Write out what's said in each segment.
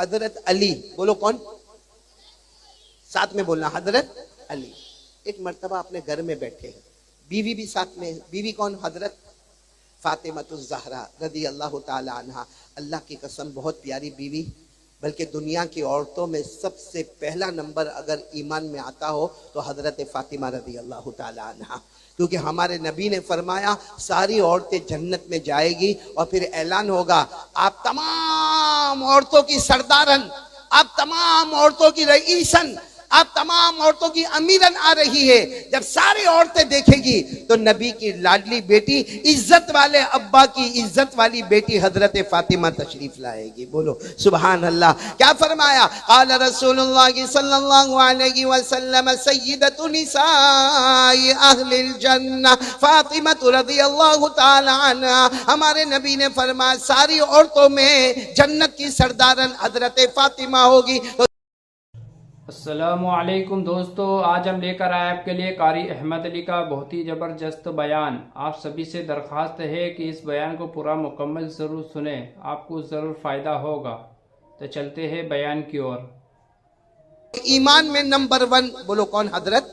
حضرت علی، بولو کون؟ ساتھ میں بولنا، حضرت علی ایک مرتبہ اپنے گھر میں بیٹھے ہیں، بیوی بھی ساتھ میں، بیوی کون؟ حضرت فاطمہ الزہرا رضی اللہ تعالی عنہا۔ اللہ کی قسم بہت پیاری بیوی، بلکہ دنیا کی عورتوں میں سب سے پہلا نمبر اگر ایمان میں آتا ہو تو حضرت فاطمہ رضی اللہ تعالی عنہا، کیونکہ ہمارے نبی نے فرمایا ساری عورتیں جنت میں جائے گی اور پھر اعلان ہوگا آپ تمام عورتوں کی سردارن، آپ تمام عورتوں کی رئیسن، آپ تمام عورتوں کی امیرن آ رہی ہے۔ جب ساری عورتیں دیکھے گی تو نبی کی لاڈلی بیٹی، عزت والے ابا کی عزت والی بیٹی حضرت فاطمہ تشریف لائے گی۔ بولو سبحان اللہ۔ کیا فرمایا؟ قال رسول اللہ صلی اللہ علیہ وسلم سیدۃ نساء اہل الجنہ فاطمہ رضی اللہ تعالی عنہا۔ ہمارے نبی نے فرمایا ساری عورتوں میں جنت کی سردارن حضرت فاطمہ ہوگی۔ السلام علیکم دوستو، آج ہم لے کر آئے آپ کے لیے قاری احمد علی کا بہت ہی زبردست بیان۔ آپ سبھی سے درخواست ہے کہ اس بیان کو پورا مکمل ضرور سنیں، آپ کو ضرور فائدہ ہوگا۔ تو چلتے ہیں بیان کی اور۔ ایمان میں نمبر 1 بولو کون؟ حضرت۔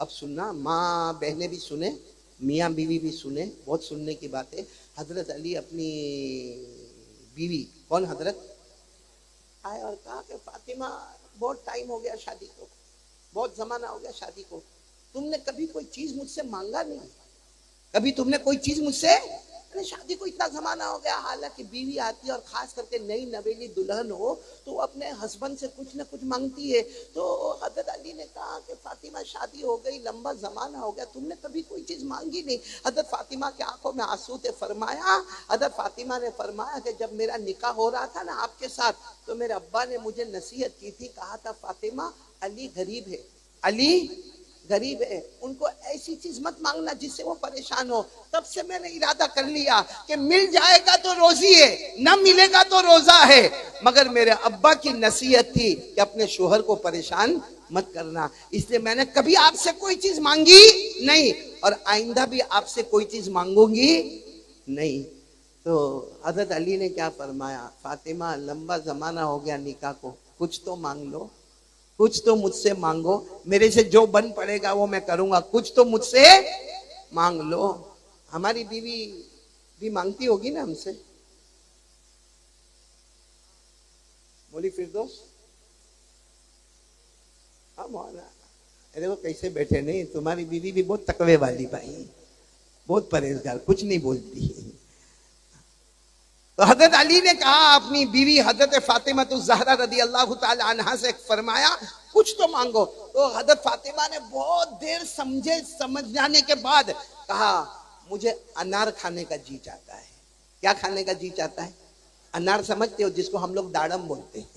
اب سننا، ماں بہنیں بھی سنیں، میاں بیوی بھی سنیں، بہت سننے کی بات ہے۔ حضرت علی اپنی بیوی کون؟ حضرت آئے اور کہا کہ فاطمہ بہت ٹائم ہو گیا شادی کو، بہت زمانہ ہو گیا شادی کو، تم نے کبھی کوئی چیز مجھ سے مانگا نہیں، کبھی تم نے کوئی چیز مجھ سے، شادی کو اتنا زمانہ ہو گیا۔ حالانکہ بیوی آتی ہے اور خاص کر کے نئی نویلی دلہن ہو تو وہ اپنے ہسبینڈ سے کچھ نہ کچھ مانگتی ہے۔ تو حضرت علی نے کہا کہ فاطمہ شادی ہو گئی، لمبا زمانہ ہو گیا، تم نے کبھی کوئی چیز مانگی نہیں۔ حضرت فاطمہ کی آنکھوں میں آنسو تھے۔ فرمایا، حضرت فاطمہ نے فرمایا کہ جب میرا نکاح ہو رہا تھا نا آپ کے ساتھ تو میرے ابا نے مجھے نصیحت کی تھی، کہا تھا فاطمہ علی غریب ہے، علی غریب ہے، ان کو ایسی چیز مت مانگنا جس سے وہ پریشان ہو۔ تب سے میں نے ارادہ کر لیا کہ مل جائے گا تو روزی ہے، نہ ملے گا تو روزہ ہے، مگر میرے ابا کی نصیحت تھی کہ اپنے شوہر کو پریشان مت کرنا، اس لیے میں نے کبھی آپ سے کوئی چیز مانگی نہیں اور آئندہ بھی آپ سے کوئی چیز مانگوں گی نہیں۔ تو حضرت علی نے کیا فرمایا؟ فاطمہ لمبا زمانہ ہو گیا نکاح کو، کچھ تو مانگ لو، کچھ تو مجھ سے مانگو، میرے سے جو بن پڑے گا وہ میں کروں گا، کچھ تو مجھ سے مانگ لو۔ ہماری بیوی بھی مانگتی ہوگی نا ہم سے؟ بولی فردوس؟ ہاں مولانا، ارے وہ کیسے بیٹھے؟ نہیں، تمہاری بیوی بھی بہت تقوی والی بھائی، بہت پرہیزگار، کچھ نہیں بولتی ہے۔ تو حضرت علی نے کہا اپنی بیوی حضرت فاطمہ الزہرا رضی اللہ تعالی عنہا سے فرمایا کچھ تو مانگو۔ تو حضرت فاطمہ نے بہت دیر سمجھ جانے کے بعد کہا مجھے انار کھانے کا جی چاہتا ہے۔ کیا کھانے کا جی چاہتا ہے؟ انار سمجھتے ہو جس کو ہم لوگ داڑم بولتے ہیں؟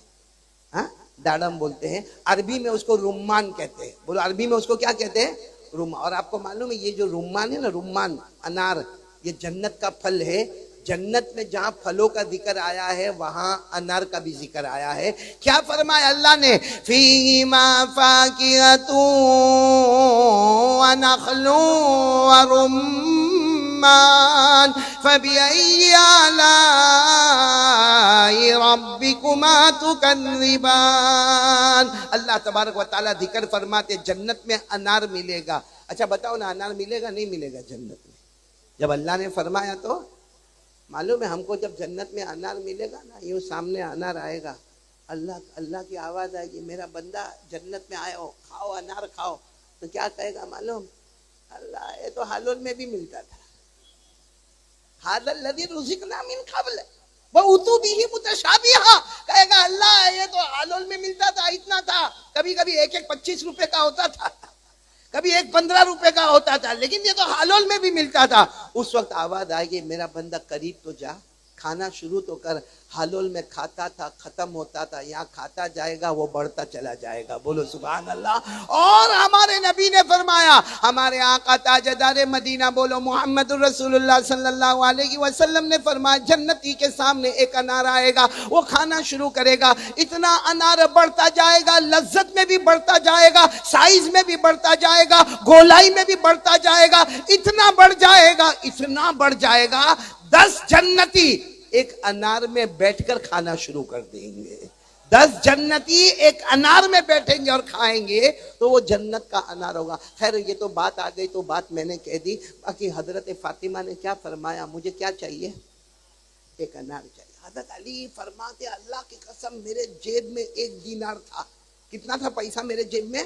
ہاں، داڑم بولتے ہیں، عربی میں اس کو رمان کہتے ہیں۔ بولو عربی میں اس کو کیا کہتے ہیں؟ رمان۔ اور آپ کو معلوم ہے یہ جو رمان ہے نا، رمان انار، یہ جنت کا پھل ہے۔ جنت میں جہاں پھلوں کا ذکر آیا ہے وہاں انار کا بھی ذکر آیا ہے۔ کیا فرمایا اللہ نے؟ فیہما فاکہۃ ونخل ورمان فبأی آلاء ربکما تکذبان۔ اللہ تبارک و تعالیٰ ذکر فرماتے جنت میں انار ملے گا۔ اچھا بتاؤ نا، انار ملے گا نہیں ملے گا جنت میں؟ جب اللہ نے فرمایا تو معلوم ہے ہم کو جب جنت میں انار ملے گا نا، یوں سامنے انار آئے گا، اللہ کی آواز آئے گی میرا بندہ جنت میں آئے ہو، کھاؤ انار کھاؤ، تو کیا کہے گا معلوم؟ اللہ یہ تو حلول میں بھی ملتا تھا، ھذا الذی رزقنا من قبل واتوا به متشابہا، کہے گا اللہ یہ تو حلول میں ملتا تھا، اتنا تھا، کبھی کبھی ایک 25 روپے کا ہوتا تھا، کبھی ایک 15 روپے کا ہوتا تھا، لیکن یہ تو حلول میں بھی ملتا تھا۔ اس وقت آواز آئے گی میرا بندہ قریب تو جا، کھانا شروع تو کر۔ حلول میں کھاتا تھا ختم ہوتا تھا، یہاں کھاتا جائے گا وہ بڑھتا چلا جائے گا۔ بولو سبحان اللہ۔ اور ہمارے نبی نے فرمایا، ہمارے آقا تاجدار مدینہ بولو محمد الرسول اللہ صلی اللہ علیہ وسلم نے فرمایا جنتی کے سامنے ایک انار آئے گا، وہ کھانا شروع کرے گا، اتنا انار بڑھتا جائے گا، لذت میں بھی بڑھتا جائے گا، سائز میں بھی بڑھتا جائے گا، گولائی میں بھی بڑھتا جائے گا، اتنا بڑھ جائے گا، اتنا بڑھ جائے گا 10 جنتی ایک انار میں بیٹھ کر کھانا شروع کر دیں گے. 10 جنتی ایک انار میں بیٹھیں گے اور کھائیں گے تو وہ جنت کا انار ہوگا. خیر یہ تو بات آ گئی تو بات میں نے کہہ دی. باقی حضرت فاطمہ نے کیا فرمایا, مجھے کیا چاہیے؟ ایک انار چاہیے. حضرت علی فرماتے اللہ کی قسم میرے جیب میں 1 دینار تھا. کتنا تھا پیسہ میرے جیب میں؟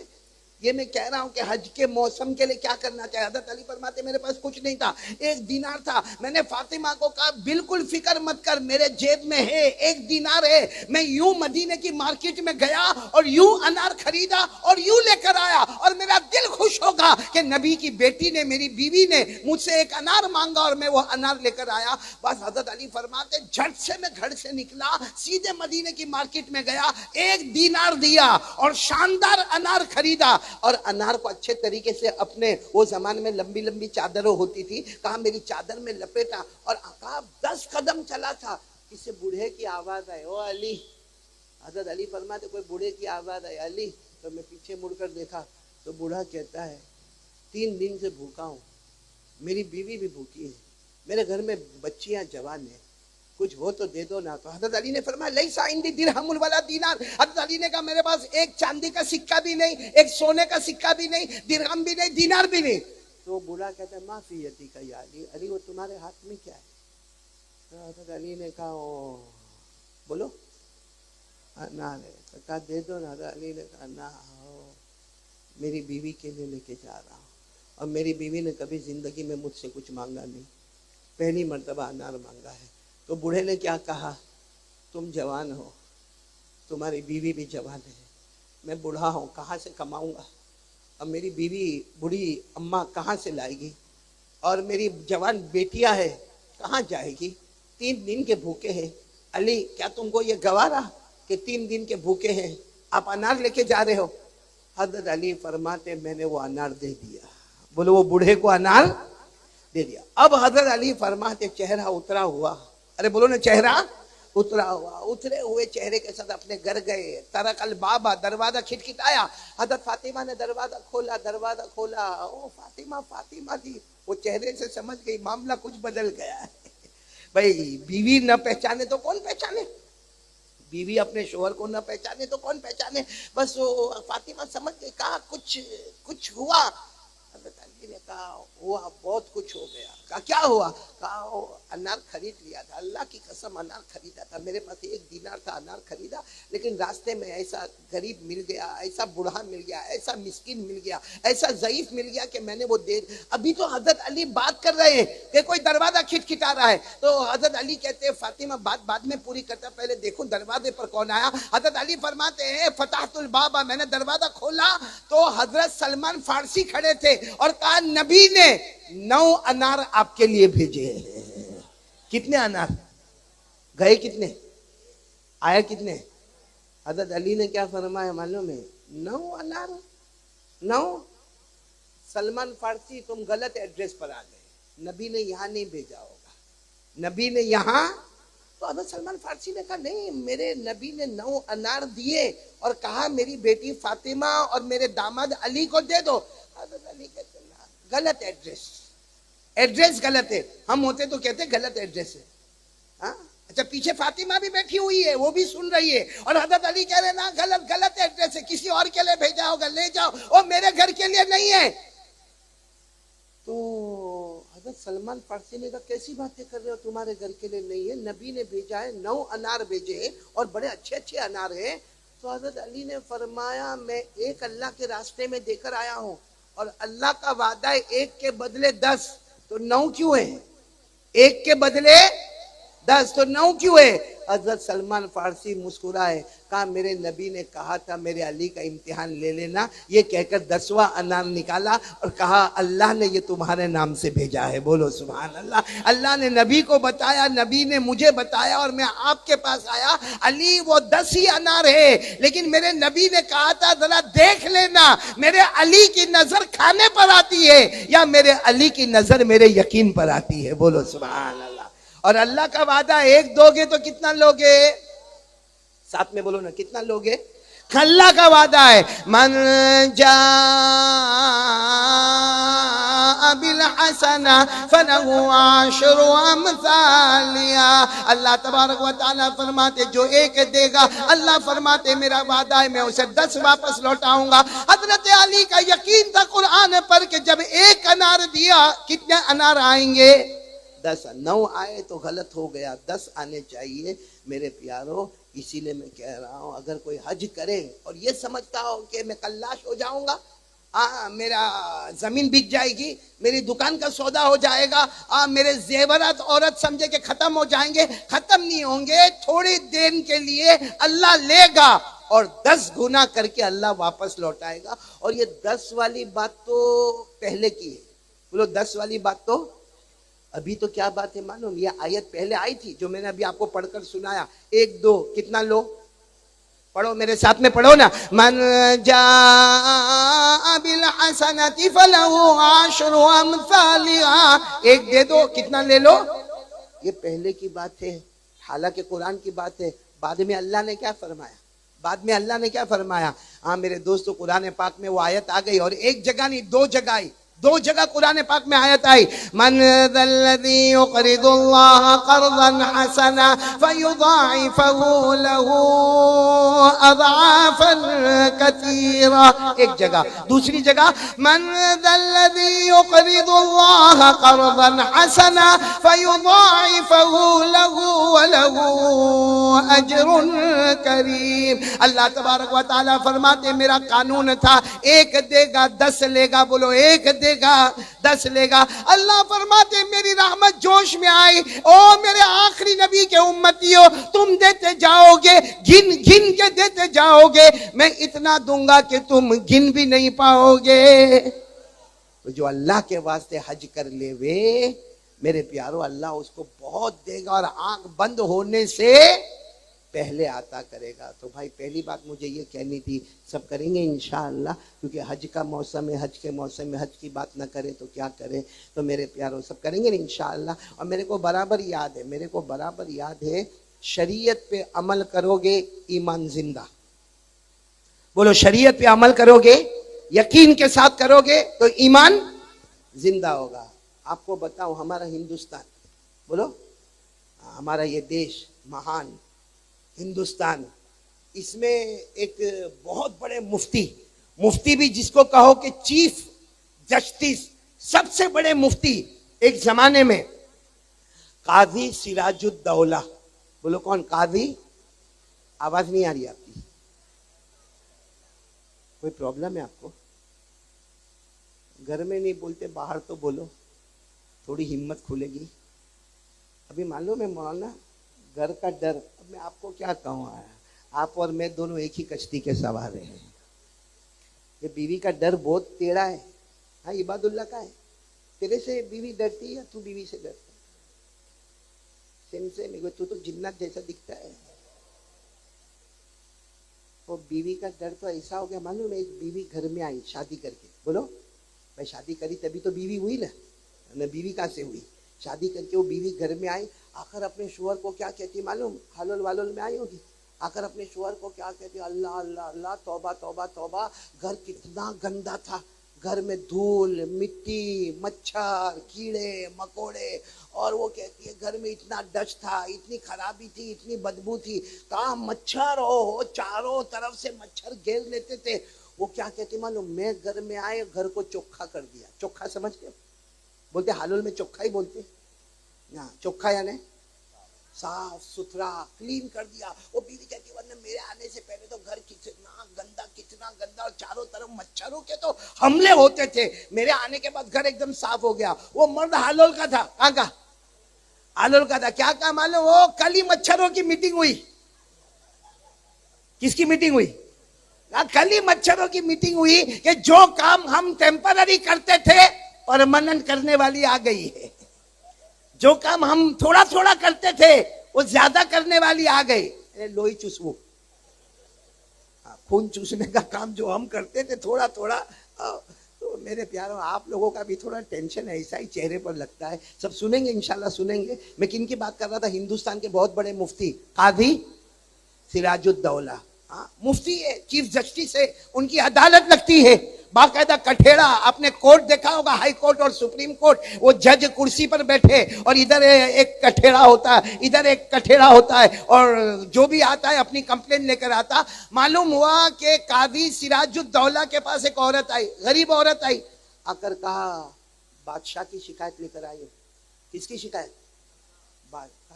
یہ میں کہہ رہا ہوں کہ حج کے موسم کے لیے کیا کرنا چاہیے. حضرت علی فرماتے میرے پاس کچھ نہیں تھا, 1 دینار تھا. میں نے فاطمہ کو کہا بالکل فکر مت کر, میرے جیب میں ہے 1 دینار ہے. میں یوں مدینے کی مارکیٹ میں گیا اور یوں انار خریدا اور یوں لے کر آیا, اور میرا دل خوش ہوگا کہ نبی کی بیٹی نے, میری بیوی نے مجھ سے 1 انار مانگا اور میں وہ انار لے کر آیا. بس حضرت علی فرماتے جھٹ سے میں گھر سے نکلا, سیدھے مدینے کی مارکیٹ میں گیا, 1 دینار دیا اور شاندار انار خریدا. اور انار کو اچھے طریقے سے اپنے, وہ زمانے میں لمبی لمبی چادروں ہوتی تھی, کہا میری چادر میں لپیٹا اور کہا 10 قدم چلا تھا, کسی بوڑھے کی آواز آئی, او علی. حضرت علی فرماتے کوئی بوڑھے کی آواز آئی علی, تو میں پیچھے مڑ کر دیکھا تو بوڑھا کہتا ہے 3 دن سے بھوکا ہوں, میری بیوی بھی بھوکی ہے, میرے گھر میں بچیاں جوان ہیں, کچھ ہو تو دے دو نا. تو حضرت علی نے فرمایا لیسا عندی درہم ولا دینار. حضرت علی نے کہا میرے پاس 1 چاندی کا سکہ بھی نہیں, 1 سونے کا سکہ بھی نہیں, درہم بھی نہیں, دینار بھی نہیں. تو بوڑھا کہتا ہے ما فی یدیک یا علی, علی وہ تمہارے ہاتھ میں کیا ہے؟ تو حضرت علی نے کہا بولو انار ہے. کہا دے دو نا. حضرت علی نے کہا نہ, میری بیوی کے لیے لے کے جا رہا ہوں, اور میری بیوی نے کبھی زندگی میں مجھ سے کچھ مانگا نہیں, پہلی مرتبہ انار مانگا ہے. تو بوڑھے نے کیا کہا, تم جوان ہو, تمہاری بیوی بھی جوان ہے, میں بوڑھا ہوں, کہاں سے کماؤں گا, اور میری بیوی بوڑھی اماں کہاں سے لائے گی, اور میری جوان بیٹیاں ہے کہاں جائے گی, 3 دن کے بھوکے ہیں. علی کیا تم کو یہ گوارا کہ 3 دن کے بھوکے ہیں آپ انار لے کے جا رہے ہو؟ حضرت علی فرماتے میں نے وہ انار دے دیا. بولو وہ بوڑھے کو انار دے دیا. اب حضرت علی فرماتے چہرہ اترا ہوا, ارے بولو نا چہرہ اترا ہوا. اترے ہوئے چہرے کے ساتھ اپنے گھر گئے. طرق البابا, دروازہ کھٹکھٹایا. حضرت فاطمہ نے دروازہ کھولا, دروازہ کھولا. او فاطمہ, فاطمہ دی. وہ چہرے سے سمجھ گئی معاملہ کچھ بدل گیا ہے. بھائی بیوی نہ پہچانے تو کون پہچانے, بیوی اپنے شوہر کو نہ پہچانے تو کون پہچانے. بس وہ فاطمہ سمجھ گئی, کہا کچھ ہوا. حضرت علی نے کہا ہوا, بہت کچھ ہو گیا. کہا کیا ہوا؟ کہا انار خرید لیا تھا, اللہ کی قسم انار خریدا تھا, میرے پاس 1 دینار تھا, انار خریدا, لیکن راستے میں ایسا غریب مل گیا, ایسا بوڑھا مل گیا, ایسا مسکین مل گیا, ایسا ضعیف مل گیا کہ میں نے وہ دے. ابھی تو حضرت علی بات کر رہے ہیں کہ کوئی دروازہ کھٹکھٹا رہا ہے. تو حضرت علی کہتے ہیں فاطمہ بات بعد میں پوری کرتا, پہلے دیکھو دروازے پر کون آیا. حضرت علی فرماتے ہیں فتحت البابا, میں نے دروازہ کھولا تو حضرت سلمان فارسی کھڑے تھے اور کہا نبی نے 9 انار آپ کے لیے بھیجے ہیں. کتنے انار گئے, کتنے آئے, کتنے؟ حضرت علی نے کیا فرمایا معلوم ہے, 9 انار. 9. سلمان فارسی تم غلط ایڈریس پر آ گئے, نبی نے یہاں نہیں بھیجا ہوگا, نبی نے یہاں. تو حضرت سلمان فارسی نے کہا نہیں, میرے نبی نے 9 انار دیے اور کہا میری بیٹی فاطمہ اور میرے داماد علی کو دے دو. حضرت علی کہتے غلط ایڈریس غلط ہے. ہم ہوتے تو کہتے غلط ایڈریس ہے. ہاں اچھا, پیچھے فاطمہ بھی بیٹھی ہوئی ہے, وہ بھی سن رہی ہے, اور حضرت علی کہہ رہے نا غلط ایڈریس ہے, کسی اور کے لیے بھیجا ہوگا, لے جاؤ, اور میرے گھر کے لیے نہیں ہے. تو حضرت سلمان فارسی نے کہا کیسی باتیں کر رہے ہو, تمہارے گھر کے لیے نہیں ہے, نبی نے بھیجا ہے, 9 انار بھیجے ہیں اور بڑے اچھے انار ہیں. تو حضرت علی نے فرمایا میں 1 اللہ کے راستے میں دے کر آیا ہوں, اور اللہ کا وعدہ ہے 1 کے بدلے 10, تو 9 کیوں ہے؟ 1 کے بدلے 10 تو 9 کیوں ہے؟ حضرت سلمان فارسی مسکرائے, کہا میرے نبی نے کہا تھا میرے علی کا امتحان لے لینا, یہ کہہ کر 10واں انار نکالا اور کہا اللہ نے یہ تمہارے نام سے بھیجا ہے. بولو سبحان اللہ. اللہ نے نبی کو بتایا, نبی نے مجھے بتایا, اور میں آپ کے پاس آیا. علی وہ 10 ہی انار ہے, لیکن میرے نبی نے کہا تھا ذرا دیکھ لینا میرے علی کی نظر کھانے پر آتی ہے یا میرے علی کی نظر میرے یقین پر آتی ہے. بولو سبحان اللہ. اور اللہ کا وعدہ 1 دو گے تو کتنا لوگے؟ ساتھ میں بولو نا, کتنا لوگے؟ اللہ کا وعدہ ہے من جاء بالحسنہ فلہ عشر امثالہا. اللہ تبارک و تعالیٰ فرماتے جو ایک دے گا اللہ فرماتے میرا وعدہ ہے میں اسے 10 واپس لوٹاؤں گا. حضرت علی کا یقین تھا قرآن پر کہ جب ایک انار دیا کتنے انار آئیں گے؟ 10. 9 آئے تو غلط ہو گیا, 10 آنے چاہیے میرے پیارو. اسی لیے میں کہہ رہا ہوں اگر کوئی حج کرے اور یہ سمجھتا ہو کہ میں کلاش ہو جاؤں گا, میرا زمین بک جائے گی, میری دکان کا سودا ہو جائے گا, میرے زیورات عورت سمجھے کہ ختم ہو جائیں گے, ختم نہیں ہوں گے. تھوڑی دیر کے لیے اللہ لے گا اور 10 گنا کر کے اللہ واپس لوٹائے گا. اور یہ 10 والی بات تو پہلے کی ہے. بولو 10 والی بات تو ابھی تو کیا بات ہے معلوم, یہ آیت پہلے آئی تھی جو میں نے ابھی آپ کو پڑھ کر سنایا. 1 2 کتنا لو پڑھو میرے ساتھ میں پڑھو نا. من جاء بالحسنۃ فلہ عشر امثالہا. 1 دے دو کتنا لے لو. یہ پہلے کی بات ہے, حالانکہ قرآن کی بات ہے. بعد میں اللہ نے کیا فرمایا, بعد میں اللہ نے کیا فرمایا. ہاں میرے دوستو قرآن پاک میں وہ آیت آ گئی اور ایک جگہ نہیں 2 جگہ آئی, 2 جگہ قرآن پاک میں آیت آئی. من ذا الذی یقرض اللہ قرضا حسنا فیضاعفہ لہ اضعافا کثیرا. ایک جگہ. دوسری جگہ من ذا الذی یقرض اللہ قرضا حسنا فیضاعفہ لہ ولہ اجر کریم. اللہ تبارک و تعالیٰ فرماتے میرا قانون تھا ایک دے گا 10 لے گا. بولو ایک دے گا 10 لے گا. اللہ فرماتے میری رحمت جوش میں آئی, او میرے آخری نبی کے امتیوں تم دیتے جاؤ گے, گن گن کے دیتے جاؤ گے, میں اتنا دوں گا کہ تم گن بھی نہیں پاؤ گے. تو جو اللہ کے واسطے حج کر لے وے میرے پیارو اللہ اس کو بہت دے گا اور آنکھ بند ہونے سے پہلے عطا کرے گا. تو بھائی پہلی بات مجھے یہ کہنی تھی, سب کریں گے انشاءاللہ کیونکہ حج کا موسم ہے, حج کے موسم میں حج کی بات نہ کرے تو کیا کرے. تو میرے پیاروں سب کریں گے انشاءاللہ. اور میرے کو برابر یاد ہے شریعت پہ عمل کرو گے ایمان زندہ. بولو شریعت پہ عمل کرو گے یقین کے ساتھ کرو گے تو ایمان زندہ ہوگا. آپ کو بتاؤں ہمارا ہندوستان, بولو ہمارا یہ دیش مہان ہندوستان, اس میں ایک بہت بڑے مفتی بھی جس کو کہو کہ چیف جسٹس, سب سے بڑے مفتی ایک زمانے میں قاضی سراج الدولہ. بولو کون قاضی. آواز نہیں آ رہی آپ کی, کوئی پرابلم ہے آپ کو؟ گھر میں نہیں بولتے باہر تو بولو, تھوڑی ہمت کھلے گی. ابھی معلوم ہے مولانا گھر کا ڈر. اب میں آپ کو کیا کہوں, آپ اور میں دونوں ایک ہی کشتی کے سوار ہیں. یہ بیوی کا ڈر بہت ٹیڑھا ہے. ہاں عباد اللہ کا ہے. تیرے سے بیوی ڈرتی ہے یا تو بیوی سے ڈرتا ہے؟ سیم سے تو جنات جیسا دکھتا ہے. اور بیوی کا ڈر تو ایسا ہو گیا معلوم ہے, ایک بیوی گھر میں آئی شادی کر کے. بولو بھائی شادی کری تبھی تو بیوی ہوئی نا, بیوی کہاں سے ہوئی؟ شادی کر کے وہ بیوی گھر میں آئی, آخر اپنے شوہر کو کیا کہتی معلوم؟ حلول والول میں آئی ہوگی. آخر اپنے شوہر کو کیا کہتی, اللہ اللہ اللہ توبہ توبہ توبہ, گھر کتنا گندا تھا, گھر میں دھول مٹی مچھر کیڑے مکوڑے, اور وہ کہتی ہے گھر میں اتنا ڈسٹ تھا, اتنی خرابی تھی, اتنی بدبو تھی, کہاں مچھر ہو چاروں طرف سے مچھر گھیر لیتے تھے. وہ کیا کہتی معلوم, میں گھر میں آئے گھر کو چوکھا کر دیا. چوکھا سمجھ کے بولتے حلول میں چوکھا ہی بولتے, چوکھا یعنی صاف ستھرا کلین کر دیا. وہ بیوی کہتی ورنہ میرے آنے سے پہلے تو گھر کتنا گندا اور چاروں طرف مچھروں کے تو حملے ہوتے تھے. میرے آنے کے بعد گھر ایک دم صاف ہو گیا. وہ مرد حلول کا تھا. کہاں کا حلول کا تھا. کیا کہا معلوم, وہ کل ہی مچھروں کی میٹنگ ہوئی. کس کی میٹنگ ہوئی؟ کل ہی مچھروں کی میٹنگ ہوئی کہ جو کام ہم ٹیمپرری کرتے تھے پرماننٹ کرنے والی آ گئی ہے. جو کام ہم تھوڑا تھوڑا کرتے تھے وہ زیادہ کرنے والی آ گئی. لوہی چوسو, خون چوسنے کا کام جو ہم کرتے تھے تھوڑا تھوڑا. تو میرے پیاروں آپ لوگوں کا بھی تھوڑا ٹینشن ایسا ہی چہرے پر لگتا ہے. سب سنیں گے انشاءاللہ سنیں گے. میں کن کی بات کر رہا تھا؟ ہندوستان کے بہت بڑے مفتی قاضی سراج الدولہ. مفتی ہے, چیف جسٹس ہے, ان کی عدالت لگتی ہے. बाकायदा कठेड़ा, आपने कोर्ट देखा होगा, हाई कोर्ट और सुप्रीम कोर्ट, वो जज कुर्सी पर बैठे और इधर एक कठेड़ा होता है, इधर एक कठेड़ा होता है, और जो भी आता है अपनी कंप्लेंट लेकर आता। मालूम हुआ कि कादी सिराजुद्दौला के पास एक औरत आई, गरीब औरत आई, आकर कहा बादशाह की शिकायत लेकर आई हूं। किसकी शिकायत?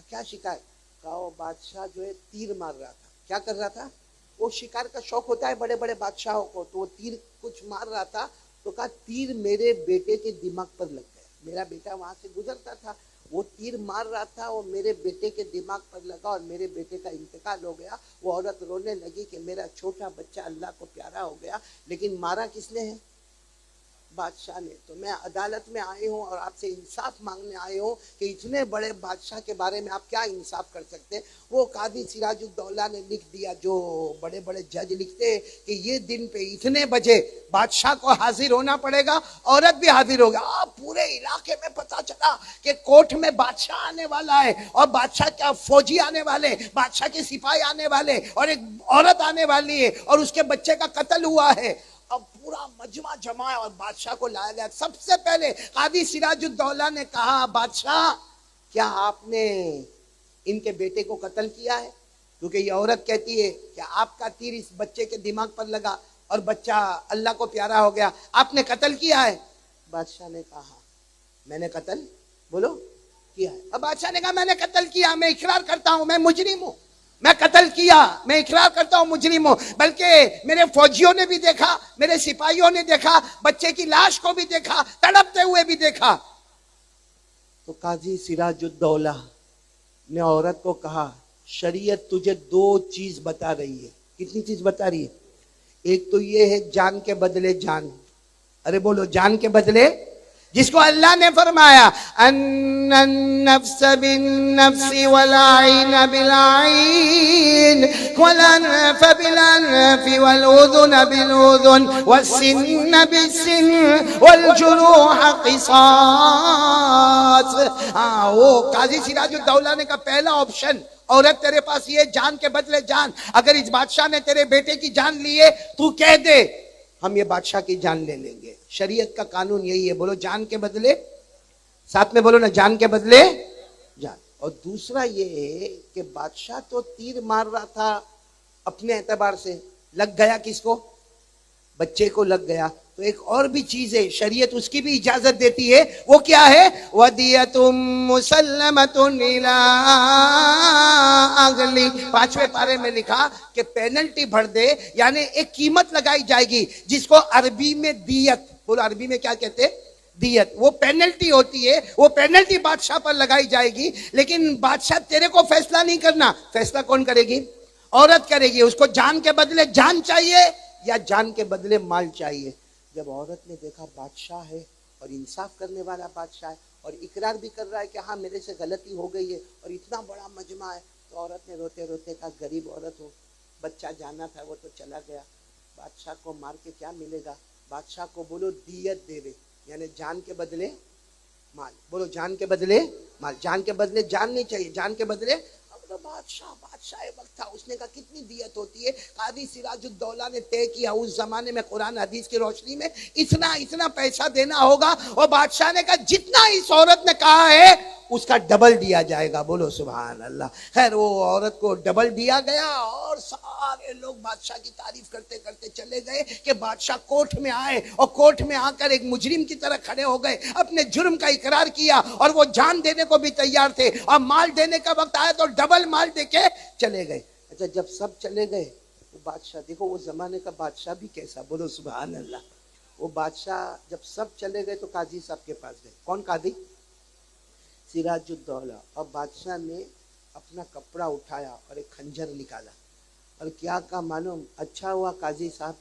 क्या शिकायत? कहा वो बादशाह जो है तीर मार रहा था। क्या कर रहा था? वो शिकार का शौक होता है बड़े बड़े बादशाहों को, तो वो तीर कुछ मार रहा था, तो कहा तीर मेरे बेटे के दिमाग पर लग गया। मेरा बेटा वहां से गुजरता था, वो तीर मार रहा था, वो मेरे बेटे के दिमाग पर लगा और मेरे बेटे का इंतकाल हो गया। वो औरत रोने लगी कि मेरा छोटा बच्चा अल्लाह को प्यारा हो गया, लेकिन मारा किसने है? बादशाह ने। तो मैं अदालत में आई हूँ और आपसे इंसाफ मांगने आई हूँ कि इतने बड़े बादशाह के बारे में आप क्या इंसाफ कर सकते हैं। वो कादी सिराजुद्दौला ने लिख दिया, जो बड़े बड़े जज लिखते हैं कि ये दिन पे इतने बजे बादशाह को हाजिर होना पड़ेगा, औरत भी हाजिर होगा। पूरे इलाके में पता चला कि कोर्ट में बादशाह आने वाला है, और बादशाह क्या फौजी आने वाले, बादशाह के सिपाही आने वाले, और एक औरत आने वाली है, और उसके बच्चे का कत्ल हुआ है। अब पूरा मजमा जमा और बादशाह को लाया गया। सबसे पहले कादी सिराजुद्दौला ने कहा, बादशाह क्या आपने इनके बेटे को कत्ल किया है? क्योंकि ये औरत कहती है कि आपका तीर इस बच्चे के दिमाग पर लगा और बच्चा अल्लाह को प्यारा हो गया, आपने कत्ल किया है? बादशाह ने कहा मैंने कत्ल, बोलो, किया है। अब बादशाह ने कहा मैंने कत्ल किया, मैं इकरार करता हूं, मैं मुजरिम हूं, मैं कत्ल किया, मैं इकरार करता हूं, मुजरिम हूं। बल्कि मेरे फौजियों ने भी देखा, मेरे सिपाहियों ने देखा, बच्चे की लाश को भी देखा, तड़पते हुए भी देखा। तो काजी सिराजुद्दौला ने औरत को कहा, शरीयत तुझे दो चीज बता रही है। कितनी चीज बता रही है? एक तो ये है जान के बदले जान। अरे बोलो, जान के बदले, जिसको अल्लाह ने फरमाया अन्नफ्स बिन्नफ्स वल आइन बिल आइन वल अनफ बिल अनफ वल उज़ुन बिल उज़ुन वस्सिन्न बिस्सिन्न वल जुरूह क़िसास। हाँ, वो काजी सिराजुद्दौला ने का पहला ऑप्शन, औरत तेरे पास ये जान के बदले जान। अगर इस बादशाह ने तेरे बेटे की जान ली है, तू कह दे हम ये बादशाह की जान ले लेंगे। शरीयत का कानून यही है, बोलो जान के बदले, साथ में बोलो ना, जान के बदले जान। और दूसरा ये है कि बादशाह तो तीर मार रहा था अपने एतबार से, लग गया किसको? बच्चे को लग गया। तो एक और भी चीज है, शरीयत उसकी भी इजाजत देती है। वो क्या है? वदियतुम मुसल्लमतुन इला अगली, 5वें पारे में लिखा कि पेनल्टी भर दे, यानी एक कीमत लगाई जाएगी जिसको अरबी में दियत, बोलो अरबी में क्या कहते हैं? दियत। वो पेनल्टी होती है, वो पेनल्टी बादशाह पर लगाई जाएगी। लेकिन बादशाह तेरे को फैसला नहीं करना, फैसला कौन करेगी? औरत करेगी। उसको जान के बदले जान चाहिए या जान के बदले माल चाहिए। जब औरत ने देखा बादशाह है और इंसाफ करने वाला बादशाह है और इकरार भी कर रहा है कि हाँ मेरे से गलती हो गई है और इतना बड़ा मजमा है, तो औरत ने रोते रोते कहा, गरीब औरत हो, बच्चा जाना था वो तो चला गया, बादशाह को मार के क्या मिलेगा? बादशाह को बोलो दियत दे दे, यानी जान के बदले माल। बोलो जान के बदले माल। जान के बदले जान नहीं चाहिए, जान के बदले। तो बादशाह वक्त था, उसने कहा कितनी दियत होती है? कादी सिराजुद्दौला ने तय किया उस जमाने में कुरान हदीस की रोशनी में इतना इतना पैसा देना होगा। और बादशाह ने कहा जितना इस औरत ने कहा है उसका डबल दिया जाएगा। बोलो सुभान अल्लाह। खैर वो औरत को डबल दिया गया और सारे लोग बादशाह की तारीफ करते करते चले गए कि बादशाह कोर्ट में आए और कोर्ट में आकर एक मुजरिम की तरह खड़े हो गए, अपने जुर्म का इकरार किया और वो जान देने को भी तैयार थे और माल देने का वक्त आया तो डबल माल देके चले गए। अच्छा, जब सब चले गए तो बादशाह, देखो वो जमाने का बादशाह भी कैसा, बोलो सुभान अल्लाह। वो बादशाह जब सब चले गए तो काजी साहब के पास गए। कौन कादी? सिराजुद्दौला। और बादशाह ने अपना कपड़ा उठाया और एक खंजर निकाला और क्या कहा मालूम? अच्छा हुआ काजी साहब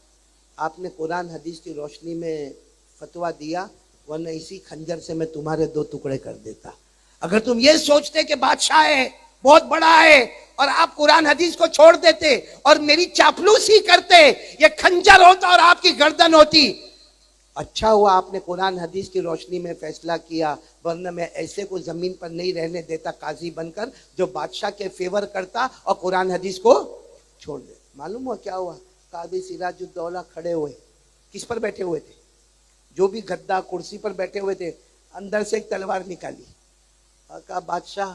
आपने कुरान हदीस की रोशनी में फतवा दिया, वरना इसी खंजर से मैं तुम्हारे 2 टुकड़े कर देता। अगर तुम ये सोचते कि बादशाह है, बहुत बड़ा है, और आप कुरान हदीस को छोड़ देते और मेरी चापलूसी करते, ये खंजर होता और आपकी गर्दन होती। अच्छा हुआ आपने कुरान हदीस की रोशनी में फैसला किया, वरना मैं ऐसे को जमीन पर नहीं रहने देता काजी बनकर जो बादशाह के फेवर करता और कुरान हदीस को छोड़ दे। मालूम हुआ क्या हुआ? कादी सिराजुद्दौला खड़े हुए, किस पर बैठे हुए थे? जो भी गद्दा कुर्सी पर बैठे हुए थे, अंदर से एक तलवार निकाली और कहा बादशाह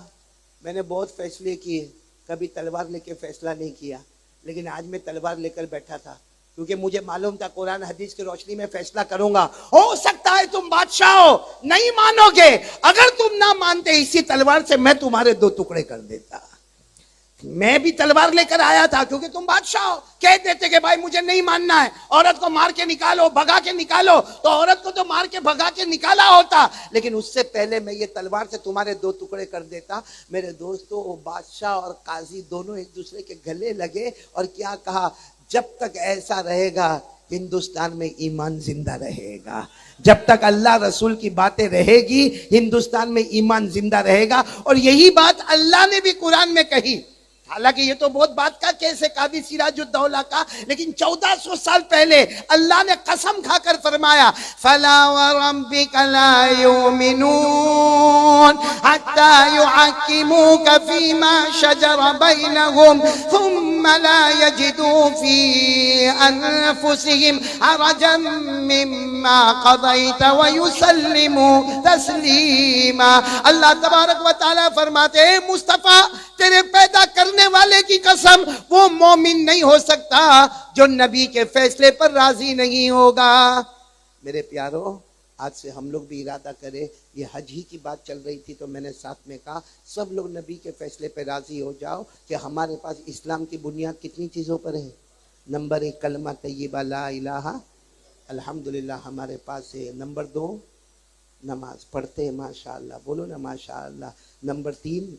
मैंने बहुत फैसले किए, कभी तलवार लेके फैसला नहीं किया, लेकिन आज मैं तलवार लेकर बैठा था क्योंकि मुझे मालूम था कुरान हदीस की रोशनी में फैसला करूंगा। हो सकता है तुम बादशाह हो, नहीं मानोगे, अगर तुम ना मानते इसी तलवार से मैं तुम्हारे 2 टुकड़े कर देता। मैं भी तलवार लेकर आया था क्योंकि तुम बादशाह हो। कह देते कि भाई मुझे नहीं मानना है, औरत को मार के निकालो, भगा के निकालो, तो औरत को तो मार के भगा के निकाला होता, लेकिन उससे पहले मैं ये तलवार से तुम्हारे 2 टुकड़े कर देता। मेरे दोस्तों, वो बादशाह और काजी दोनों एक दूसरे के गले लगे और क्या कहा, जब तक ऐसा रहेगा हिंदुस्तान में ईमान जिंदा रहेगा, जब तक अल्लाह रसूल की बातें रहेगी हिंदुस्तान में ईमान जिंदा रहेगा। और यही बात अल्लाह ने भी कुरान में कही। हालांकि ये तो बहुत बात का केस है कादी सिराजुद्दौला का, लेकिन 1400 साल पहले अल्लाह ने कसम खाकर फरमाया, फला वरब्बिका ला युमिनून हत्ता युहक्किमूका फीमा शजरा बैनहुम थुम्मा ला यजिदू फी अनफुसिहिम हरजम मिम्मा क़दैत व युसल्लिमू तस्लीमा। अल्लाह तबारक व तआला फरमाते हैं, मुस्तफा तेरे पैदा करने वाले की कसम, वो मोमिन नहीं हो सकता जो नबी के फैसले पर राजी नहीं होगा। मेरे प्यारों, आज से हम लोग भी इरादा करें, ये हज ही की बात चल रही थी तो मैंने साथ में कहा सब लोग नबी के फैसले पर राजी हो जाओ कि हमारे पास इस्लाम की बुनियाद कितनी चीज़ों पर है। नंबर 1 कलमा तय्यबा ला इलाहा अल्हम्दुलिल्लाह हमारे पास है। नंबर 2 नमाज पढ़ते हैं माशाअल्लाह, बोलो ना माशाअल्लाह। नंबर 3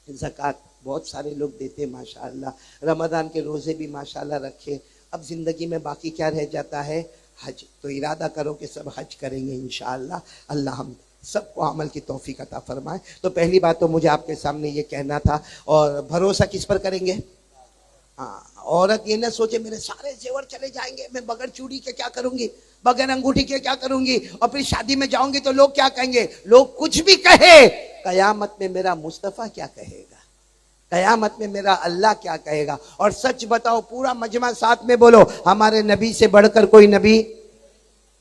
ज़कात बहुत सारे लोग देते हैं माशाअल्लाह। रमज़ान के रोज़े भी माशाअल्लाह रखे। अब ज़िंदगी में बाकी क्या रह जाता है, हज। तो इरादा करो कि सब हज करेंगे इंशाअल्लाह। अल्लाह हम सबको अमल की तौफीक अता फरमाए। तो पहली बात तो मुझे आपके सामने ये कहना था। और भरोसा किस पर करेंगे? हाँ, औरत ये ना सोचे मेरे सारे जेवर चले जाएंगे, मैं बगैर चूड़ी के क्या करूंगी, बगैर अंगूठी के क्या करूंगी, और फिर शादी में जाऊंगी तो लोग क्या कहेंगे। लोग कुछ भी कहे, कयामत में मेरा मुस्तफ़ा क्या कहेगा, कयामत में मेरा अल्लाह क्या कहेगा। और सच बताओ, पूरा मजमा साथ में बोलो, हमारे नबी से बढ़कर कोई नबी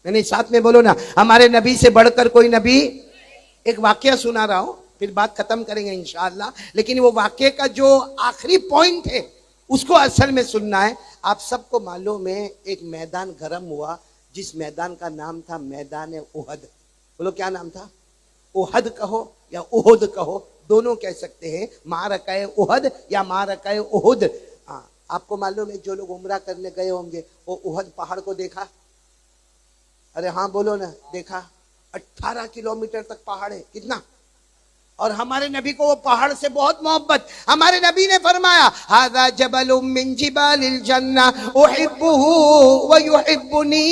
नहीं। साथ में बोलो ना, हमारे नबी से बढ़कर कोई नबी। एक वाकया सुना रहा हूं, फिर बात खत्म करेंगे इंशाअल्लाह, लेकिन वो वाकये का जो आखिरी पॉइंट है उसको असल में सुनना है। आप सबको मालूम है, एक मैदान गर्म हुआ जिस मैदान का नाम था मैदान उहद। बोलो क्या नाम था? उहद कहो या उहुद कहो, दोनों कह सकते हैं, मारकाए उहद या मारकाए उहुद। हाँ, आपको मालूम है जो लोग उम्रा करने गए होंगे वो उहद पहाड़ को देखा? अरे हाँ बोलो ना, देखा। 18 किलोमीटर तक पहाड़ है, कितना। और हमारे नबी को वो पहाड़ से बहुत मोहब्बत। हमारे नबी ने फरमाया, हाज़ा जबलुम मिन जिबालिल जन्ना उहिब्बुहु व युहिब्बुनी।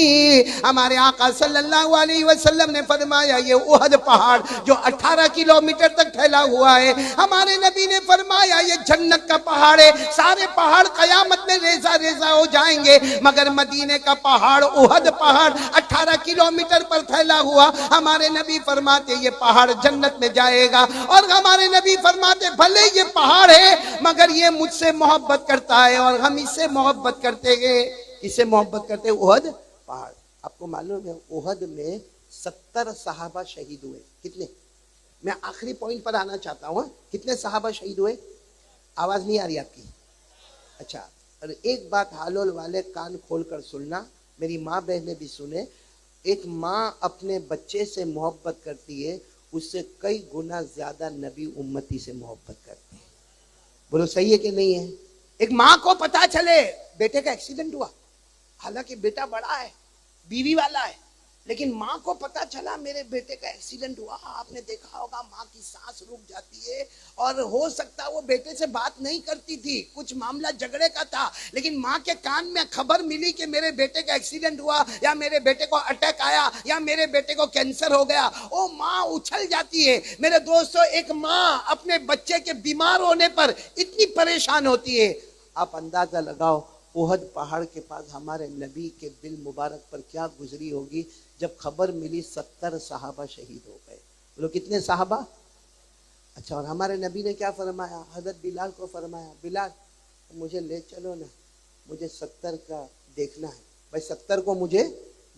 हमारे आका सल्लल्लाहु अलैहि वसल्लम ने फरमाया, ये उहद पहाड़ जो 18 किलोमीटर तक फैला हुआ है, हमारे नबी ने फरमाया ये जन्नत का पहाड़ है। सारे पहाड़ कयामत में रेजा रेजा हो जाएंगे, मगर मदीने का पहाड़, उहद पहाड़ 18 किलोमीटर पर फैला हुआ। हमारे नबी फरमाते ये पहाड़ जन्नत में जाएगा। और हमारे नबी फरमाते भले ये पहाड़ है मगर ये मुझसे मोहब्बत करता है और हम इससे मोहब्बत करते हैं। इससे मोहब्बत करते हैं उहद पहाड़। आपको मालूम है उहद में 70 सहाबा शहीद हुए। कितने? मैं आखिरी पॉइंट पर आना चाहता हूँ। कितने सहाबा शहीद हुए? आवाज नहीं आ रही आपकी? अच्छा, और एक बात हालोल वाले कान खोल कर सुनना, मेरी माँ बहनें भी सुने। एक माँ अपने बच्चे से मोहब्बत करती है, उससे कई गुना ज्यादा नबी उम्मती से मोहब्बत करते हैं। बोलो सही है कि नहीं है? एक माँ को पता चले बेटे का एक्सीडेंट हुआ, हालांकि बेटा बड़ा है, बीवी वाला है, लेकिन माँ को पता चला मेरे बेटे का एक्सीडेंट हुआ। आपने देखा होगा माँ की सांस रुक जाती है, और हो सकता वो बेटे से बात नहीं करती थी, कुछ मामला झगड़े का था, लेकिन माँ के कान में खबर मिली कि मेरे बेटे का एक्सीडेंट हुआ, या मेरे बेटे को अटैक आया, या मेरे बेटे को कैंसर हो गया। वो माँ उछल जाती है। मेरे दोस्तों, एक माँ अपने बच्चे के बीमार होने पर इतनी परेशान होती है। आप अंदाजा लगाओ उहद पहाड़ के पास हमारे नबी के दिल मुबारक पर क्या गुजरी होगी जब खबर मिली 70 सहाबा शहीद हो गए। बोलो कितने सहाबा? अच्छा, और हमारे नबी ने क्या फरमाया? हजरत बिलाल को फरमाया, बिलाल मुझे ले चलो ना, मुझे 70 का देखना है। भाई 70 को मुझे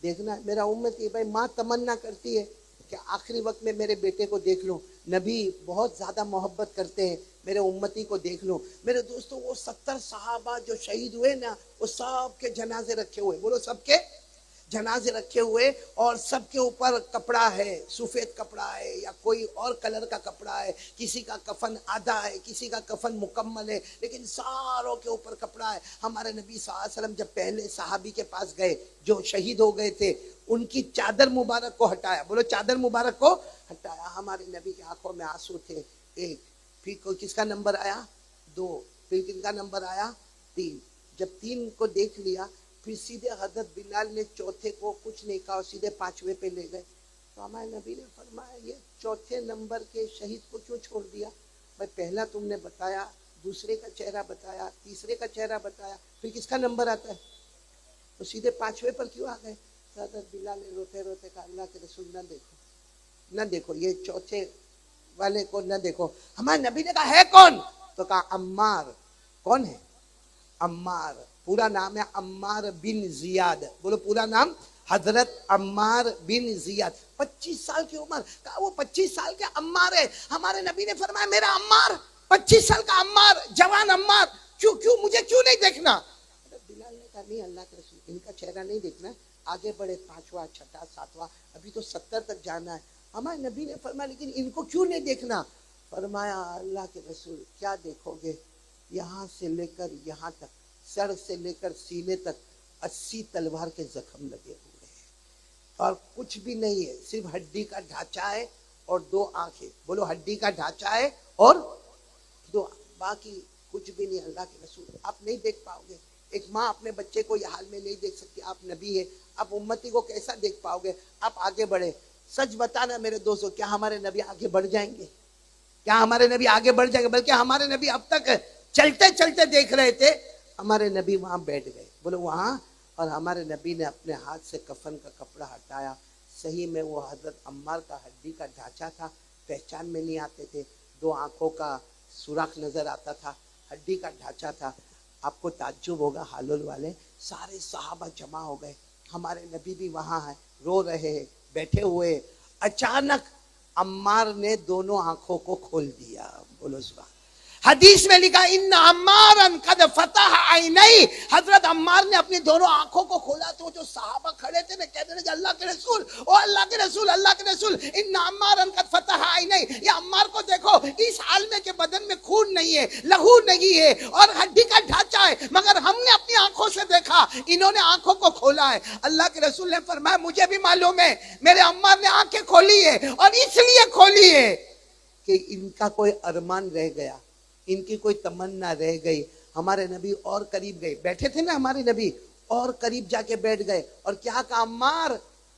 देखना है। मेरा उम्मती भाई माँ तमन्ना करती है कि आखिरी वक्त में मेरे बेटे को देख लूं, नबी बहुत ज्यादा मोहब्बत करते हैं, मेरे उम्मती को देख लूं। मेरे दोस्तों वो 70 सहाबा जो शहीद हुए ना, वो सबके जनाजे रखे हुए, बोलो सबके जनाजे रखे हुए, और सबके ऊपर कपड़ा है, सफेद कपड़ा है या कोई और कलर का कपड़ा है, किसी का कफन आधा है, किसी का कफन मुकम्मल है, लेकिन सारों के ऊपर कपड़ा है। हमारे नबी सल्लल्लाहु अलैहि वसल्लम जब पहले सहाबी के पास गए जो शहीद हो गए थे, उनकी चादर मुबारक को हटाया, बोलो चादर मुबारक को हटाया। हमारे नबी की आंखों में आंसू थे। एक, फिर कोई किसका नंबर आया? 2, फिर किसका नंबर आया? 3। जब 3 को देख लिया, फिर सीधे हजरत बिलाल ने चौथे को कुछ नहीं कहा, सीधे 5वें पे ले गए। तो हमारे नबी ने फरमाया ये चौथे नंबर के शहीद को क्यों छोड़ दिया? भाई पहला तुमने बताया, दूसरे का चेहरा बताया, तीसरे का चेहरा बताया, फिर किसका नंबर आता है? तो सीधे 5वें पर क्यों आ गए? तो हजरत बिलाल ने रोते रोते कहा अल्लाह के रसूल न देखो ये चौथे वाले को न देखो। हमारे नबी ने कहा है कौन? तो कहा अम्मार। कौन है? अम्मार। पूरा नाम है अम्मार बिन जियाद, बोलो पूरा नाम हजरत अम्मार बिन जियाद। 25 साल की उम्र। कहा वो 25 साल के अम्मार है। हमारे नबी ने फरमाया मेरा अम्मार, 25 साल का अम्मार, जवान अम्मार, क्यों मुझे क्यों नहीं देखना? बिलाल ने कहा नहीं अल्लाह के रसूल, इनका चेहरा नहीं देखना, आगे बढ़े 5वां 6वां 7वां, अभी तो 70 तक जाना है। हमारे नबी ने फरमाया लेकिन इनको क्यों नहीं देखना? फरमाया अल्लाह के रसूल क्या देखोगे, यहाँ से लेकर यहाँ तक, सर से लेकर सीने तक 80 तलवार के जख्म लगे हुए हैं और कुछ भी नहीं है, सिर्फ हड्डी का ढांचा है और 2 आंखें, बोलो हड्डी का ढांचा है और 2, बाकी कुछ भी नहीं। अल्लाह के रसूल आप नहीं देख पाओगे। एक माँ अपने बच्चे को यह हाल में नहीं देख सकती, आप नबी है, आप उम्मती को कैसा देख पाओगे? आप आगे बढ़े। सच बताना मेरे दोस्तों, क्या हमारे नबी आगे बढ़ जाएंगे? क्या हमारे नबी आगे बढ़ जाएंगे? बल्कि हमारे नबी अब तक चलते चलते देख रहे थे, हमारे नबी वहां बैठ गए, बोलो वहां, और हमारे नबी ने अपने हाथ से कफन का कपड़ा हटाया। सही में वो हजरत अम्मार का हड्डी का ढांचा था, पहचान में नहीं आते थे, 2 आंखों का सुराख नजर आता था, हड्डी का ढांचा था। आपको ताज्जुब होगा हालुल वाले, सारे सहाबा जमा हो गए, हमारे नबी भी वहां है, रो रहे हैं, बैठे हुए। अचानक अम्मार ने दोनों आंखों को खोल दिया, बोलो सुभान। हदीस में लिखा इन्ना अम्मारन कद फतह आइनई, हजरत अम्मार ने अपनी दोनों आंखों को खोला। तो जो सहाबा खड़े थे ना, कहते थे अल्लाह के रसूल, ओ अल्लाह के रसूल, अल्लाह के रसूल, इन्ना अम्मारन कद फतह आइनई, ये अम्मार को देखो, इस हाल में के बदन में खून नहीं है, लहू नहीं है और हड्डी का ढांचा है, मगर हमने अपनी आंखों से देखा, इन्होंने आंखों को खोला है। अल्लाह के रसूल ने फरमाया मुझे भी मालूम है मेरे अम्मार ने आंखें खोली है, और इसलिए खोली है कि इनका कोई अरमान रह गया, इनकी कोई तमन्ना रह गई। हमारे नबी और करीब गए, बैठे थे ना हमारे नबी, और करीब जाके बैठ गए और क्या कहा? अम्मार,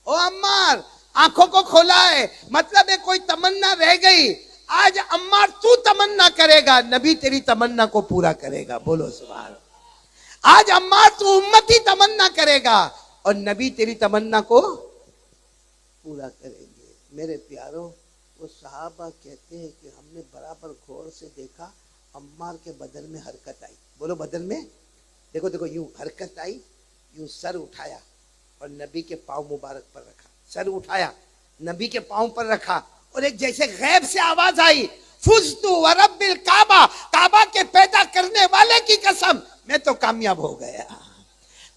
ओ अम्मार, आंखों को खोला है, मतलब है कोई तमन्ना रह गई, आज अम्मार तू तमन्ना करेगा, नबी तेरी तमन्ना को पूरा करेगा, बोलो सुभान। आज अम्मार तू उम्मती तमन्ना करेगा और नबी तेरी तमन्ना को पूरा करेंगे। मेरे प्यारों, वो सहाबा कहते हैं कि हमने बराबर गौर से देखा, अम्मार के बदन में हरकत आई, बोलो बदन में, देखो देखो यूं हरकत आई, यूं सर उठाया और नबी के पांव मुबारक पर रखा, सर उठाया नबी के पांव पर रखा, और एक जैसे गैब से आवाज आई, फुज़्तु व रब्बिल काबा, काबा के पैदा करने वाले की कसम मैं तो कामयाब हो गया,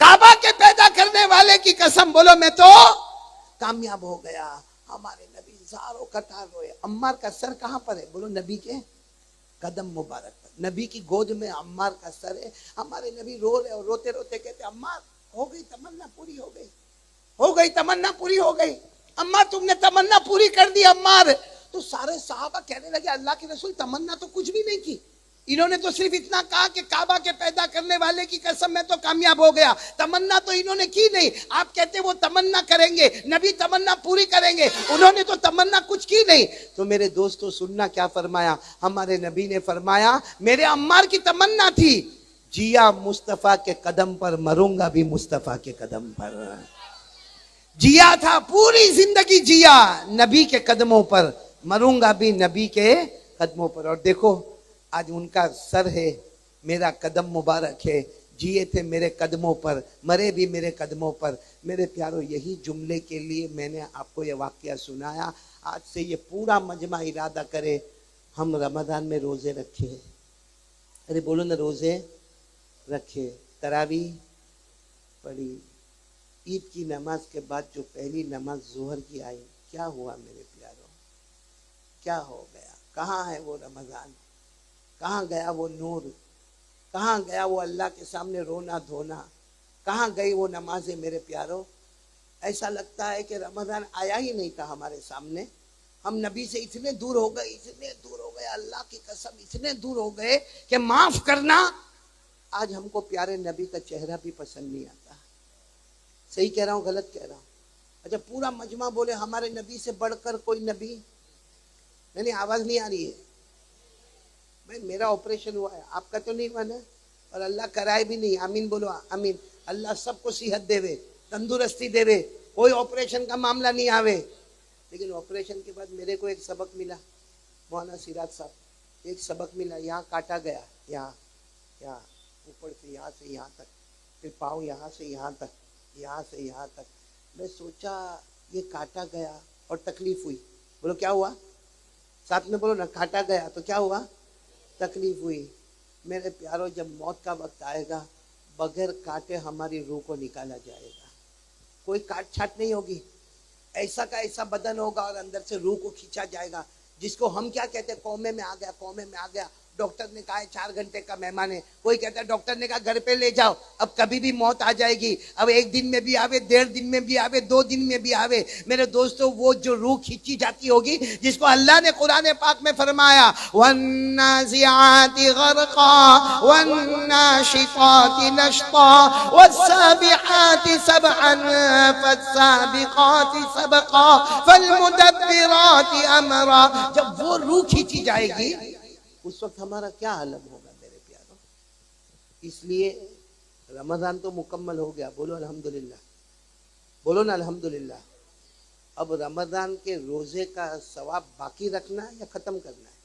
काबा के पैदा करने वाले की कसम, बोलो मैं तो कामयाब हो गया। हमारे नबी ज़ारो कतार रोए। अम्मार का सर कहां पर है? बोलो नबी के कदम मुबारक पर, नबी की गोद में अम्मार का सर है। हमारे नबी रो रहे और रोते रोते कहते अम्मार हो गई तमन्ना पूरी, हो गई, हो गई तमन्ना पूरी, हो गई अम्मा, तुमने तमन्ना पूरी कर दी अम्मार। तो सारे सहाबा कहने लगे अल्लाह के रसूल तमन्ना तो कुछ भी नहीं की, इन्होंने तो सिर्फ इतना कहा कि काबा के पैदा करने वाले की कसम मैं तो कामयाब हो गया, तमन्ना तो इन्होंने की नहीं। आप कहते वो तमन्ना करेंगे, नबी तमन्ना पूरी करेंगे, उन्होंने तो तमन्ना कुछ की नहीं। तो मेरे दोस्तों सुनना क्या फरमाया हमारे नबी ने? फरमाया मेरे अम्मार की तमन्ना थी, जिया मुस्तफा के कदम पर, मरूंगा भी मुस्तफा के कदम पर। जिया था, पूरी जिंदगी जिया नबी के कदमों पर, मरूंगा भी नबी के कदमों पर। और देखो आज उनका सर है, मेरा कदम मुबारक है, जिए थे मेरे कदमों पर, मरे भी मेरे कदमों पर। मेरे प्यारो, यही जुमले के लिए मैंने आपको ये वाक़या सुनाया। आज से ये पूरा मजमा इरादा करे हम रमज़ान में रोज़े रखे। अरे बोलो ना, रोज़े रखे, तरावी पढ़ी। ईद की नमाज के बाद जो पहली नमाज ज़ोहर की आई, क्या हुआ मेरे प्यारो, क्या हो गया? कहाँ है वो रमज़ान? कहाँ गया वो नूर? कहाँ गया वो अल्लाह के सामने रोना धोना? कहाँ गई वो नमाजें मेरे प्यारो? ऐसा लगता है कि रमज़ान आया ही नहीं था हमारे सामने। हम नबी से इतने दूर हो गए, इतने दूर हो गए, अल्लाह की कसम इतने दूर हो गए कि माफ करना, आज हमको प्यारे नबी का चेहरा भी पसंद नहीं आता। सही कह रहा हूँ, गलत कह रहा हूँ? अच्छा, पूरा मजमा बोले हमारे नबी से बढ़कर कोई नबी नहीं। आवाज नहीं आ रही है भाई। मेरा ऑपरेशन हुआ है, आपका तो नहीं हुआ ना, और अल्लाह कराए भी नहीं। आमीन बोलो, आमीन। अल्लाह सबको सेहत देवे, तंदुरुस्ती देवे, कोई ऑपरेशन का मामला नहीं आवे। लेकिन ऑपरेशन के बाद मेरे को एक सबक मिला, मौलाना सिराज साहब, एक सबक मिला। यहाँ काटा गया, यहाँ ऊपर से यहाँ से यहाँ तक, फिर पाँव यहाँ से यहाँ तक, यहाँ से यहाँ तक। मैं सोचा ये काटा गया और तकलीफ हुई। बोलो क्या हुआ? साथ में बोलो ना, काटा गया तो क्या हुआ? तकलीफ हुई। मेरे प्यारो, जब मौत का वक्त आएगा, बगैर काटे हमारी रूह को निकाला जाएगा। कोई काट छाट नहीं होगी, ऐसा का ऐसा बदन होगा और अंदर से रूह को खींचा जाएगा। जिसको हम क्या कहते हैं, कौमे में आ गया, कौमे में आ गया। डॉक्टर ने कहा है 4 घंटे का मेहमान है, कोई कहता है डॉक्टर ने कहा घर पे ले जाओ, अब कभी भी मौत आ जाएगी। अब 1 दिन में भी आवे, 1.5 दिन में भी आवे, 2 दिन में भी आवे। मेरे दोस्तों, वो जो रूह खींची जाती होगी, जिसको अल्लाह ने कुरान पाक में फरमाया, वन्नाज़िआति ग़रक़ा वन्नाशिताति नश्ता वस्साबिहाति सबअन फस्साबिक़ाति सबक़ा फल्मुदब्बिराति अमरा। जब वो रूह खींची जाएगी, उस वक्त हमारा क्या आलम होगा मेरे प्यारों। इसलिए रमजान तो मुकम्मल हो गया, बोलो अल्हम्दुलिल्लाह, बोलो ना अल्हम्दुलिल्लाह। अब रमजान के रोजे का सवाब बाकी रखना है या खत्म करना है?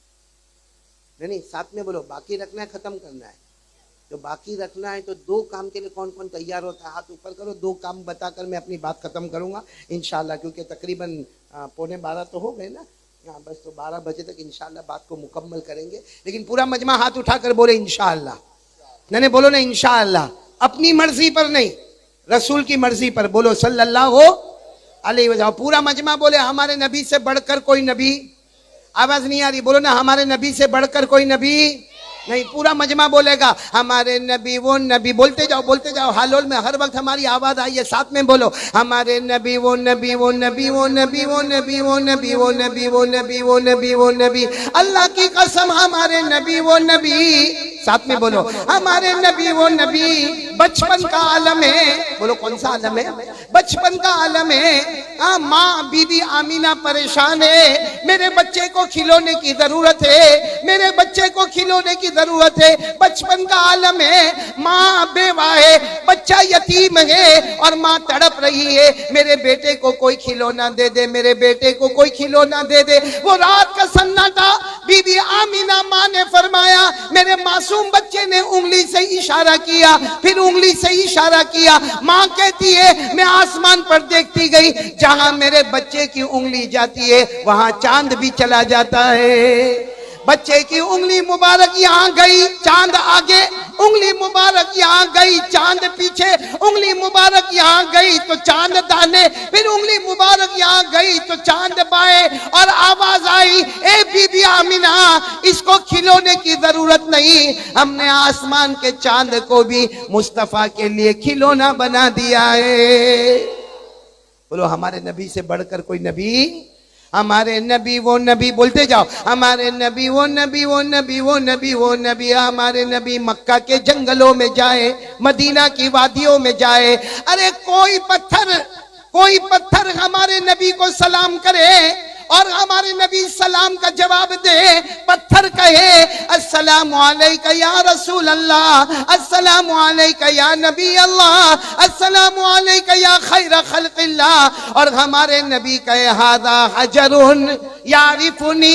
नहीं, साथ में बोलो, बाकी रखना है खत्म करना है? तो बाकी रखना है तो 2 काम के लिए कौन कौन तैयार होता है? हाथ ऊपर करो। 2 काम बताकर मैं अपनी बात खत्म करूंगा इंशाल्लाह, क्योंकि तकरीबन 11:45 तो हो गए ना। हाँ, बस तो 12 बजे तक इंशाल्लाह बात को मुकम्मल करेंगे। लेकिन पूरा मजमा हाथ उठाकर बोले इंशाल्लाह। नहीं बोलो ना इंशाल्लाह, अपनी मर्जी पर नहीं, रसूल की मर्जी पर। बोलो सल्लल्लाहु अलैहि वसल्लम। पूरा मजमा बोले हमारे नबी से बढ़कर कोई नबी। आवाज नहीं आ रही, बोलो ना हमारे नबी से बढ़कर कोई नबी नहीं। पूरा मजमा बोलेगा हमारे नबी वो नबी। बोलते जाओ। हालोल में हर वक्त हमारी आवाज आई है, साथ में बोलो हमारे नबी वो नबी, वो नबी, वो नबी, वो नबी, वो नबी, वो नबी, वो नबी, वो नबी, वो नबी। अल्लाह की कसम हमारे नबी वो नबी। साथ में बोलो हमारे नबी वो नबी। बचपन का आलम है। बोलो कौन सा आलम है? बचपन का आलम है। माँ बीबी आमीना परेशान है, मेरे बच्चे को खिलौने की जरूरत है, मेरे बच्चे को खिलौने की जरूरत है। बचपन का आलम है। माँ बेवा है, बच्चा यतीम है और माँ तड़प रही है, मेरे बेटे को कोई खिलौना दे दे, मेरे बेटे को कोई खिलौना दे दे। वो रात का सन्नाटा, बीबी आमीना माँ ने फरमाया, मेरे मासूम बच्चे ने उंगली से इशारा किया, फिर उंगली से इशारा किया। माँ कहती है मैं आसमान पर देखती गई, जहां मेरे बच्चे की उंगली जाती है वहां चांद भी चला जाता है। बच्चे की उंगली मुबारक यहाँ गई, चांद आगे, उंगली मुबारक यहाँ गई, चांद पीछे, उंगली मुबारक यहाँ गई तो चांद दाने, फिर उंगली मुबारक यहाँ गई तो चांद बाएं। और आवाज आई, ए बीबी आमीना, इसको खिलौने की जरूरत नहीं, हमने आसमान के चांद को भी मुस्तफा के लिए खिलौना बना दिया है। बोलो हमारे नबी से बढ़कर कोई नबी। हमारे नबी वो नबी। बोलते जाओ हमारे नबी वो नबी, वो नबी, वो नबी, वो नबी। हमारे नबी मक्का के जंगलों में जाए, मदीना की वादियों में जाए, अरे कोई पत्थर हमारे नबी को सलाम करे और हमारे नबी सलाम का जवाब दे। पत्थर कहे अस्सलामु अलैका या रसूल अल्लाह, अस्सलामु अलैका या नबी अल्लाह, अस्सलामु अलैका या खैर खल्क़िल्लाह। और हमारे नबी कहे हादा हजरुन यारिफुनी